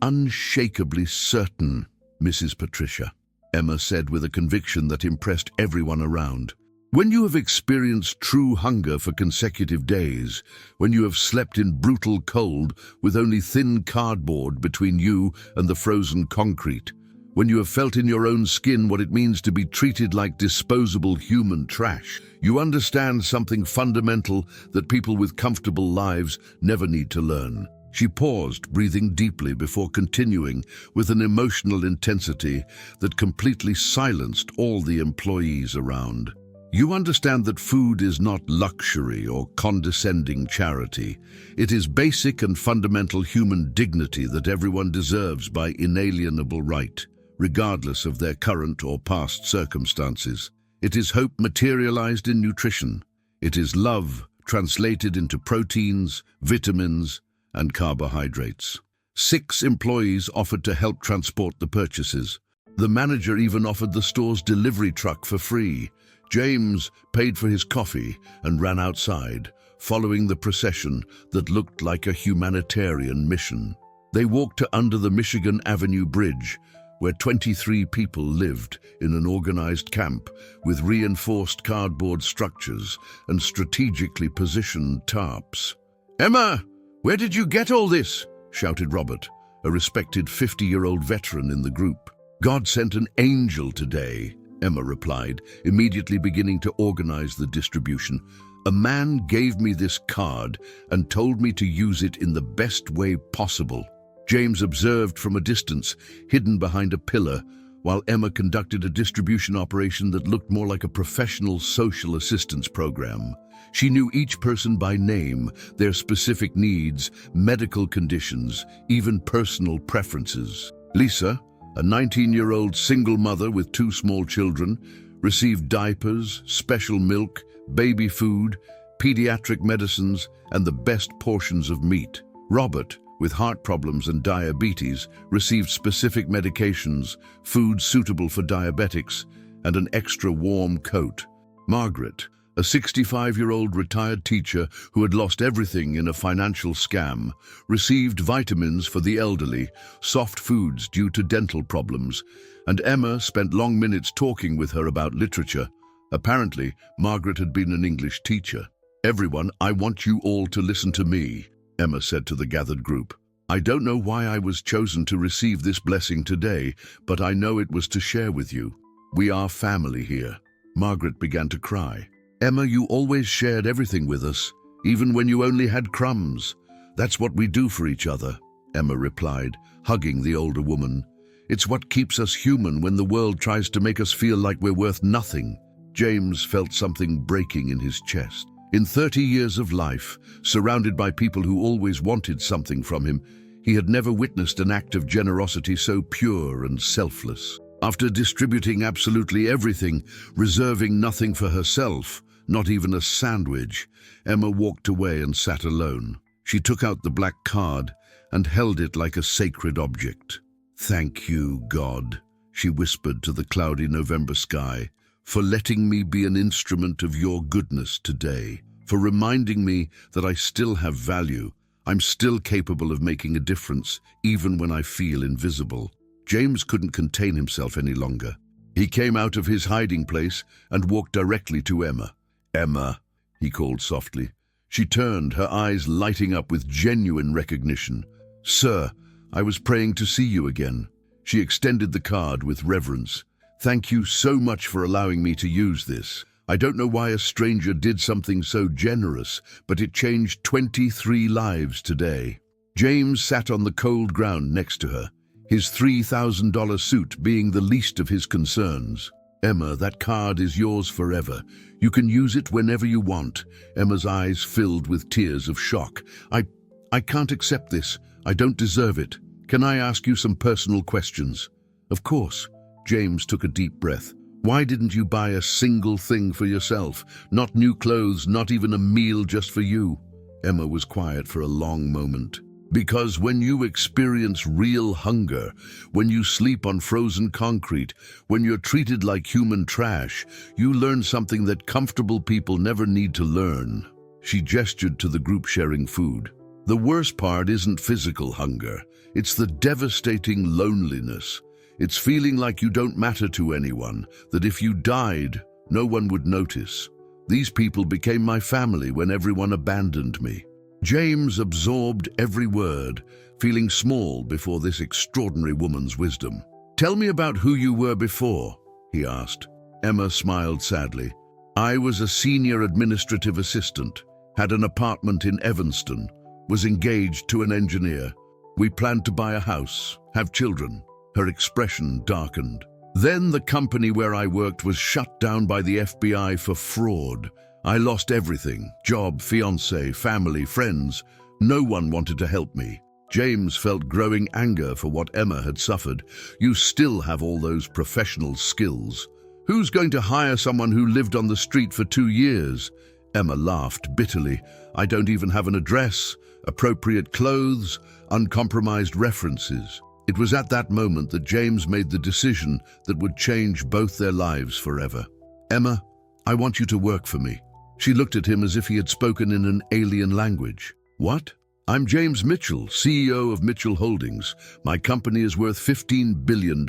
unshakably certain, Mrs. Patricia," Emma said with a conviction that impressed everyone around. "When you have experienced true hunger for consecutive days, when you have slept in brutal cold with only thin cardboard between you and the frozen concrete, When you have felt in your own skin what it means to be treated like disposable human trash, you understand something fundamental that people with comfortable lives never need to learn. She paused, breathing deeply before continuing with an emotional intensity that completely silenced all the employees around. You understand that food is not luxury or condescending charity. It is basic and fundamental human dignity that everyone deserves by inalienable right, regardless of their current or past circumstances. It is hope materialized in nutrition. It is love translated into proteins, vitamins, and carbohydrates. 6 employees offered to help transport the purchases. The manager even offered the store's delivery truck for free. James paid for his coffee and ran outside, following the procession that looked like a humanitarian mission. They walked to under the Michigan Avenue Bridge, where 23 people lived in an organized camp with reinforced cardboard structures and strategically positioned tarps. "Emma, where did you get all this?" shouted Robert, a respected 50-year-old veteran in the group. "God sent an angel today," Emma replied, immediately beginning to organize the distribution. "A man gave me this card and told me to use it in the best way possible." James observed from a distance, hidden behind a pillar, while Emma conducted a distribution operation that looked more like a professional social assistance program. She knew each person by name, their specific needs, medical conditions, even personal preferences. Lisa, a 19-year-old single mother with 2 small children, received diapers, special milk, baby food, pediatric medicines, and the best portions of meat. Robert, with heart problems and diabetes, received specific medications, food suitable for diabetics, and an extra warm coat. Margaret, a 65-year-old retired teacher who had lost everything in a financial scam, received vitamins for the elderly, soft foods due to dental problems, and Emma spent long minutes talking with her about literature. Apparently, Margaret had been an English teacher. "Everyone, I want you all to listen to me," Emma said to the gathered group. "I don't know why I was chosen to receive this blessing today, but I know it was to share with you. We are family here." Margaret began to cry. "Emma, you always shared everything with us, even when you only had crumbs. That's what we do for each other," Emma replied, hugging the older woman. "It's what keeps us human when the world tries to make us feel like we're worth nothing." James felt something breaking in his chest. In 30 years of life, surrounded by people who always wanted something from him, he had never witnessed an act of generosity so pure and selfless. After distributing absolutely everything, reserving nothing for herself, not even a sandwich, Emma walked away and sat alone. She took out the black card and held it like a sacred object. "Thank you, God," she whispered to the cloudy November sky, "for letting me be an instrument of your goodness today, for reminding me that I still have value. I'm still capable of making a difference, even when I feel invisible." James couldn't contain himself any longer. He came out of his hiding place and walked directly to Emma. "Emma," he called softly. She turned, her eyes lighting up with genuine recognition. "Sir, I was praying to see you again." She extended the card with reverence. "Thank you so much for allowing me to use this. I don't know why a stranger did something so generous, but it changed 23 lives today." James sat on the cold ground next to her, his $3,000 suit being the least of his concerns. "Emma, that card is yours forever. You can use it whenever you want." Emma's eyes filled with tears of shock. I can't accept this. I don't deserve it. Can I ask you some personal questions?" "Of course." James took a deep breath. "Why didn't you buy a single thing for yourself? Not new clothes, not even a meal just for you?" Emma was quiet for a long moment. "Because when you experience real hunger, when you sleep on frozen concrete, when you're treated like human trash, you learn something that comfortable people never need to learn." She gestured to the group sharing food. "The worst part isn't physical hunger. It's the devastating loneliness. It's feeling like you don't matter to anyone, that if you died, no one would notice. These people became my family when everyone abandoned me." James absorbed every word, feeling small before this extraordinary woman's wisdom. Tell me about who you were before, he asked. Emma smiled sadly. I was a senior administrative assistant, had an apartment in Evanston, was engaged to an engineer. We planned to buy a house, have children. Her expression darkened. Then the company where I worked was shut down by the FBI for fraud. I lost everything, job, fiancé, family, friends. No one wanted to help me. James felt growing anger for what Emma had suffered. You still have all those professional skills. Who's going to hire someone who lived on the street for 2 years? Emma laughed bitterly. I don't even have an address, appropriate clothes, uncompromised references. It was at that moment that James made the decision that would change both their lives forever. Emma, I want you to work for me. She looked at him as if he had spoken in an alien language. What? I'm James Mitchell, CEO of Mitchell Holdings. My company is worth $15 billion.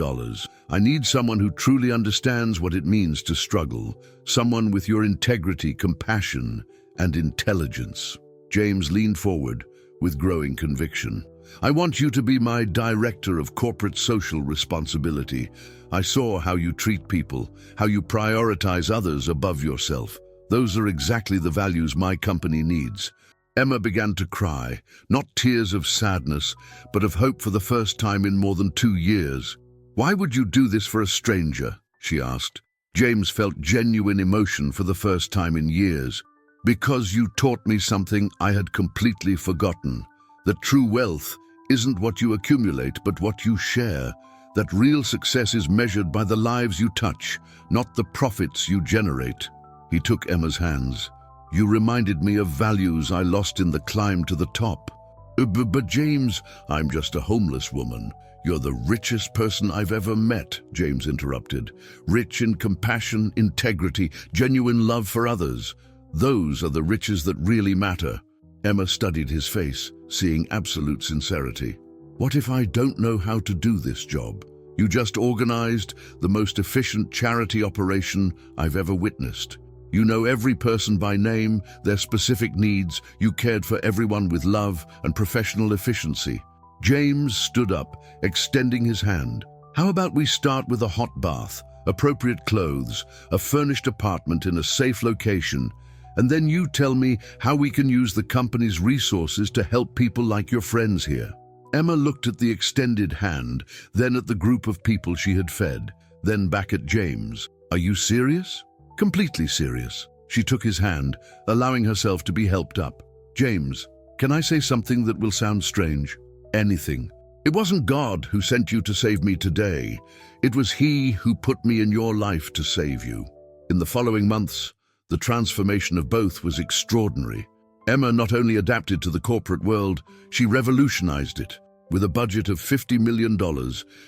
I need someone who truly understands what it means to struggle, someone with your integrity, compassion, and intelligence. James leaned forward with growing conviction. I want you to be my director of corporate social responsibility. I saw how you treat people, how you prioritize others above yourself. Those are exactly the values my company needs. Emma began to cry, not tears of sadness, but of hope for the first time in more than 2 years. Why would you do this for a stranger? She asked. James felt genuine emotion for the first time in years. Because you taught me something I had completely forgotten. That true wealth isn't what you accumulate, but what you share. That real success is measured by the lives you touch, not the profits you generate. He took Emma's hands. You reminded me of values I lost in the climb to the top. But James, I'm just a homeless woman. You're the richest person I've ever met, James interrupted. Rich in compassion, integrity, genuine love for others. Those are the riches that really matter. Emma studied his face, seeing absolute sincerity. What if I don't know how to do this job? You just organized the most efficient charity operation I've ever witnessed. You know every person by name, their specific needs. You cared for everyone with love and professional efficiency. James stood up, extending his hand. How about we start with a hot bath, appropriate clothes, a furnished apartment in a safe location, and then you tell me how we can use the company's resources to help people like your friends here. Emma looked at the extended hand, then at the group of people she had fed, then back at James. Are you serious? Completely serious. She took his hand, allowing herself to be helped up. James, can I say something that will sound strange? Anything. It wasn't God who sent you to save me today. It was He who put me in your life to save you. In the following months, the transformation of both was extraordinary. Emma not only adapted to the corporate world, she revolutionized it. With a budget of $50 million,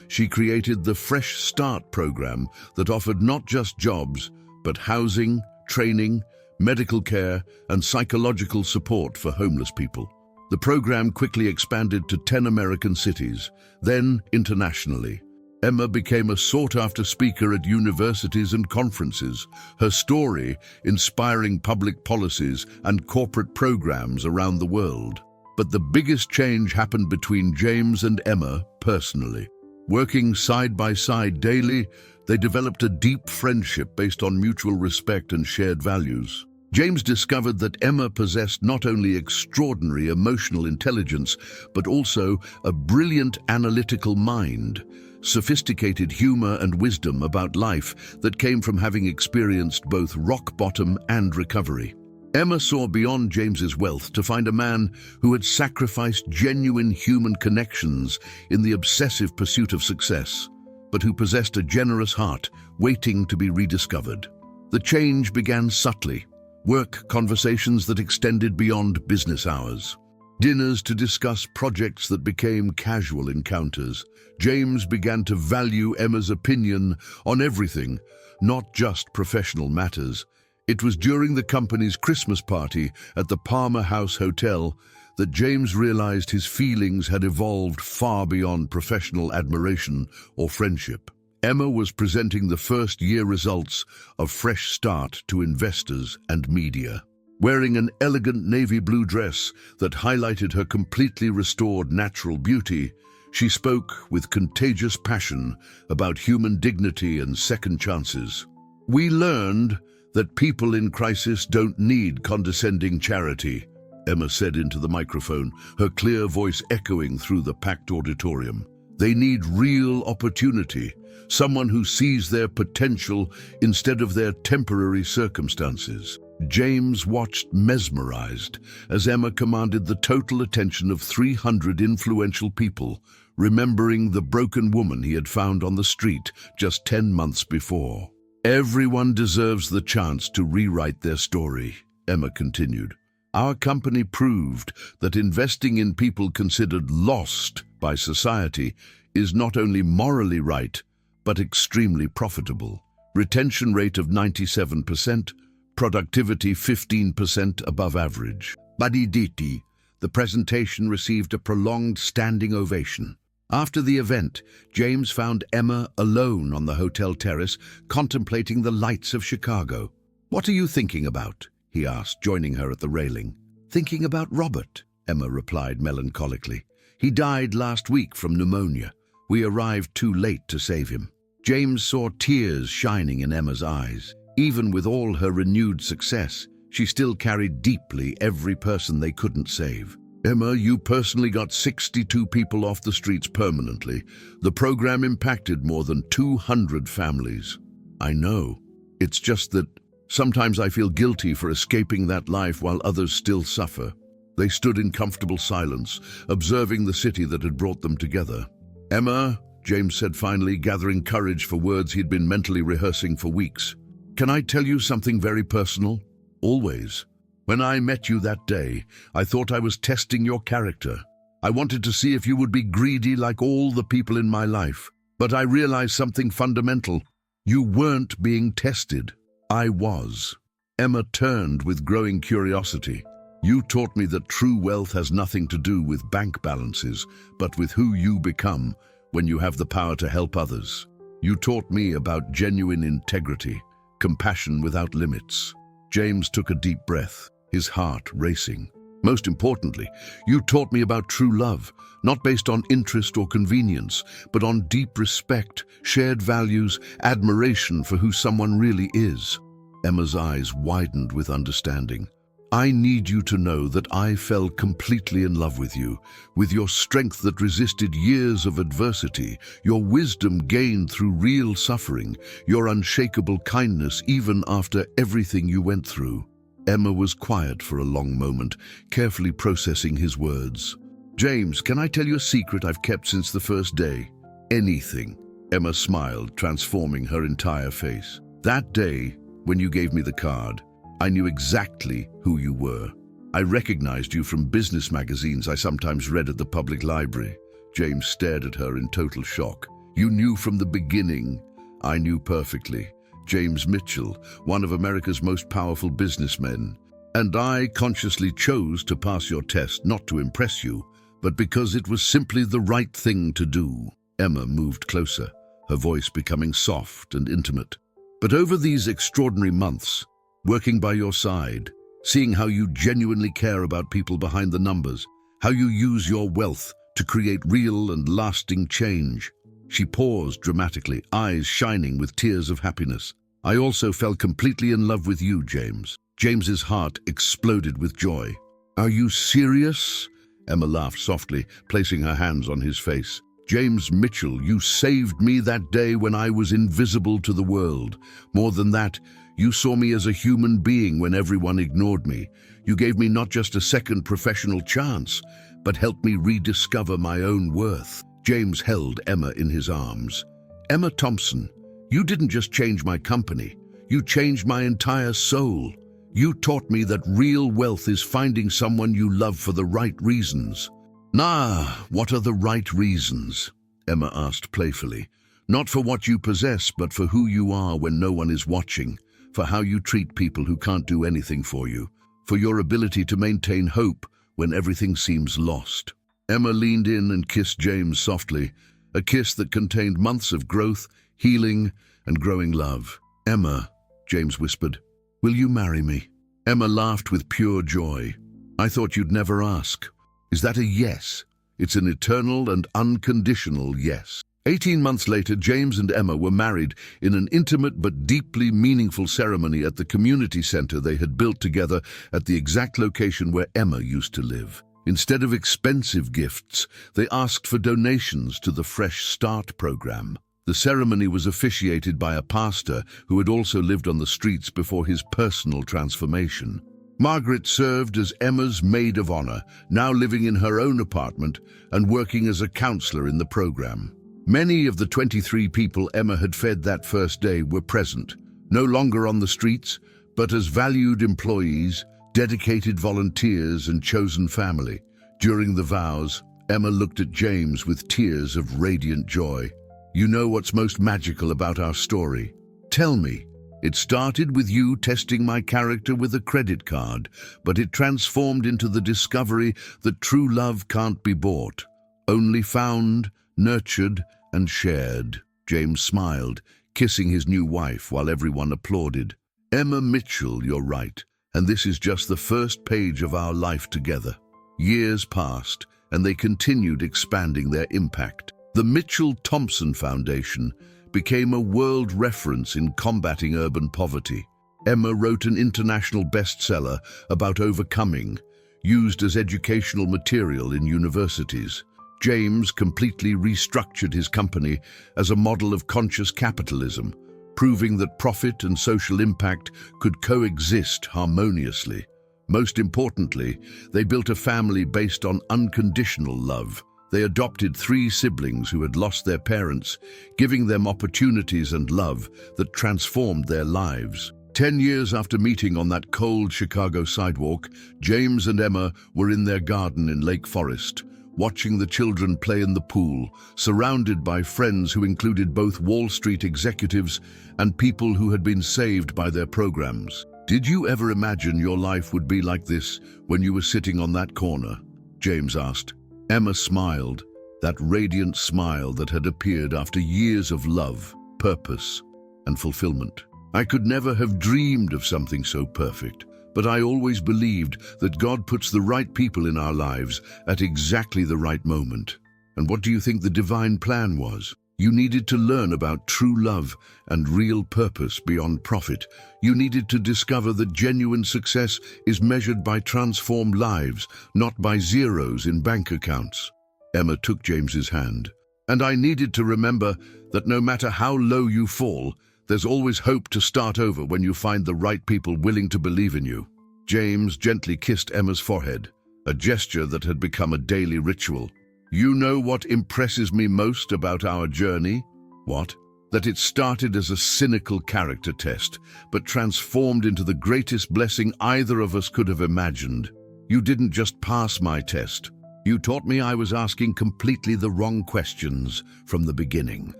she created the Fresh Start program that offered not just jobs, but housing, training, medical care, and psychological support for homeless people. The program quickly expanded to 10 American cities, then internationally. Emma became a sought-after speaker at universities and conferences, her story inspiring public policies and corporate programs around the world. But the biggest change happened between James and Emma personally. Working side by side daily, they developed a deep friendship based on mutual respect and shared values. James discovered that Emma possessed not only extraordinary emotional intelligence, but also a brilliant analytical mind, sophisticated humor and wisdom about life that came from having experienced both rock bottom and recovery. Emma saw beyond James's wealth to find a man who had sacrificed genuine human connections in the obsessive pursuit of success, but who possessed a generous heart waiting to be rediscovered. The change began subtly. Work conversations that extended beyond business hours. Dinners to discuss projects that became casual encounters. James began to value Emma's opinion on everything, not just professional matters. It was during the company's Christmas party at the Palmer House Hotel that James realized his feelings had evolved far beyond professional admiration or friendship. Emma was presenting the first-year results of Fresh Start to investors and media. Wearing an elegant navy blue dress that highlighted her completely restored natural beauty, She spoke with contagious passion about human dignity and second chances. We learned that people in crisis don't need condescending charity, Emma said into the microphone, her clear voice echoing through the packed auditorium. They need real opportunity, someone who sees their potential instead of their temporary circumstances. James watched mesmerized as Emma commanded the total attention of 300 influential people, remembering the broken woman he had found on the street just 10 months before. Everyone deserves the chance to rewrite their story, Emma continued. Our company proved that investing in people considered lost by society is not only morally right, but extremely profitable. Retention rate of 97%, productivity 15% above average. Badiditi, the presentation received a prolonged standing ovation. After the event, James found Emma alone on the hotel terrace, contemplating the lights of Chicago. "What are you thinking about?" he asked, joining her at the railing. "Thinking about Robert," Emma replied melancholically. "He died last week from pneumonia. We arrived too late to save him." James saw tears shining in Emma's eyes. Even with all her renewed success, she still carried deeply every person they couldn't save. "Emma, you personally got 62 people off the streets permanently. The program impacted more than 200 families." "I know. It's just that sometimes I feel guilty for escaping that life while others still suffer." They stood in comfortable silence, observing the city that had brought them together. "Emma," James said finally, gathering courage for words he'd been mentally rehearsing for weeks, "can I tell you something very personal?" "Always. When I met you that day, I thought I was testing your character. I wanted to see if you would be greedy like all the people in my life. But I realized something fundamental. You weren't being tested. I was." Emma turned with growing curiosity. "You taught me that true wealth has nothing to do with bank balances, but with who you become when you have the power to help others. You taught me about genuine integrity, compassion without limits." James took a deep breath, his heart racing. "Most importantly, you taught me about true love, not based on interest or convenience, but on deep respect, shared values, admiration for who someone really is." Emma's eyes widened with understanding. "I need you to know that I fell completely in love with you, with your strength that resisted years of adversity, your wisdom gained through real suffering, your unshakable kindness even after everything you went through." Emma was quiet for a long moment, carefully processing his words. "James, can I tell you a secret I've kept since the first day?" "Anything." Emma smiled, transforming her entire face. "That day, when you gave me the card, I knew exactly who you were. I recognized you from business magazines I sometimes read at the public library." James stared at her in total shock. "You knew from the beginning." "I knew perfectly. James Mitchell, one of America's most powerful businessmen. And I consciously chose to pass your test not to impress you, but because it was simply the right thing to do." Emma moved closer, her voice becoming soft and intimate. "But over these extraordinary months, working by your side, seeing how you genuinely care about people behind the numbers, how you use your wealth to create real and lasting change." She paused dramatically, eyes shining with tears of happiness. "I also fell completely in love with you, James." James's heart exploded with joy. "Are you serious?" Emma laughed softly, placing her hands on his face. "James Mitchell, you saved me that day when I was invisible to the world. More than that, you saw me as a human being when everyone ignored me. You gave me not just a second professional chance, but helped me rediscover my own worth." James held Emma in his arms. "Emma Thompson, you didn't just change my company. You changed my entire soul. You taught me that real wealth is finding someone you love for the right reasons." What are the right reasons?" Emma asked playfully. "Not for what you possess, but for who you are when no one is watching, for how you treat people who can't do anything for you, for your ability to maintain hope when everything seems lost." Emma leaned in and kissed James softly, a kiss that contained months of growth, healing, and growing love. "Emma," James whispered, "will you marry me?" Emma laughed with pure joy. "I thought you'd never ask. Is that a yes?" It's an eternal and unconditional yes. 18 months later, James and Emma were married in an intimate but deeply meaningful ceremony at the community center they had built together at the exact location where Emma used to live. Instead of expensive gifts, they asked for donations to the Fresh Start program. The ceremony was officiated by a pastor who had also lived on the streets before his personal transformation. Margaret served as Emma's maid of honor, now living in her own apartment and working as a counselor in the program. Many of the 23 people Emma had fed that first day were present, no longer on the streets, but as valued employees, dedicated volunteers, and chosen family. During the vows, Emma looked at James with tears of radiant joy. "You know what's most magical about our story? Tell me. It started with you testing my character with a credit card, but it transformed into the discovery that true love can't be bought, only found, nurtured, and shared." James smiled, kissing his new wife while everyone applauded. "Emma Mitchell, you're right, and this is just the first page of our life together." Years passed, and they continued expanding their impact. The Mitchell-Thompson Foundation became a world reference in combating urban poverty. Emma wrote an international bestseller about overcoming, used as educational material in universities. James completely restructured his company as a model of conscious capitalism, proving that profit and social impact could coexist harmoniously. Most importantly, they built a family based on unconditional love. They adopted 3 siblings who had lost their parents, giving them opportunities and love that transformed their lives. 10 years after meeting on that cold Chicago sidewalk, James and Emma were in their garden in Lake Forest, watching the children play in the pool, surrounded by friends who included both Wall Street executives and people who had been saved by their programs. "Did you ever imagine your life would be like this when you were sitting on that corner?" James asked. Emma smiled, that radiant smile that had appeared after years of love, purpose, and fulfillment. "I could never have dreamed of something so perfect, but I always believed that God puts the right people in our lives at exactly the right moment." "And what do you think the divine plan was?" "You needed to learn about true love and real purpose beyond profit. You needed to discover that genuine success is measured by transformed lives, not by zeros in bank accounts." Emma took James's hand. "And I needed to remember that no matter how low you fall, there's always hope to start over when you find the right people willing to believe in you." James gently kissed Emma's forehead, a gesture that had become a daily ritual. "You know what impresses me most about our journey?" "What?" "That it started as a cynical character test, but transformed into the greatest blessing either of us could have imagined. You didn't just pass my test. You taught me I was asking completely the wrong questions from the beginning."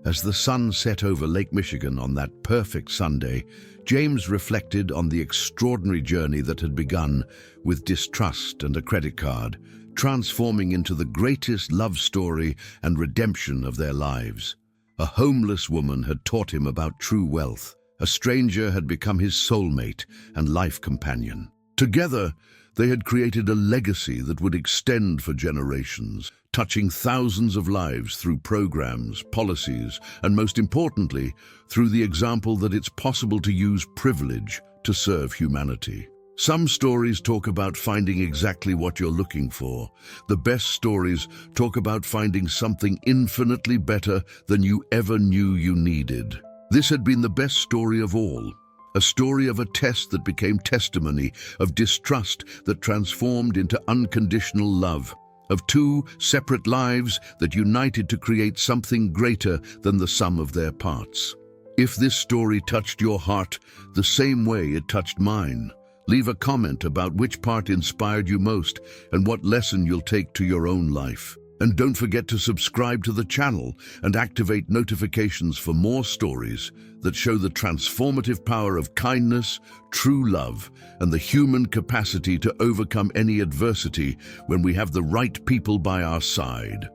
As the sun set over Lake Michigan on that perfect Sunday, James reflected on the extraordinary journey that had begun with distrust and a credit card, transforming into the greatest love story and redemption of their lives. A homeless woman had taught him about true wealth. A stranger had become his soulmate and life companion. Together, they had created a legacy that would extend for generations, touching thousands of lives through programs, policies, and most importantly, through the example that it's possible to use privilege to serve humanity. Some stories talk about finding exactly what you're looking for. The best stories talk about finding something infinitely better than you ever knew you needed. This had been the best story of all. A story of a test that became testimony, of distrust that transformed into unconditional love, of 2 separate lives that united to create something greater than the sum of their parts. If this story touched your heart the same way it touched mine, leave a comment about which part inspired you most and what lesson you'll take to your own life. And don't forget to subscribe to the channel and activate notifications for more stories that show the transformative power of kindness, true love, and the human capacity to overcome any adversity when we have the right people by our side.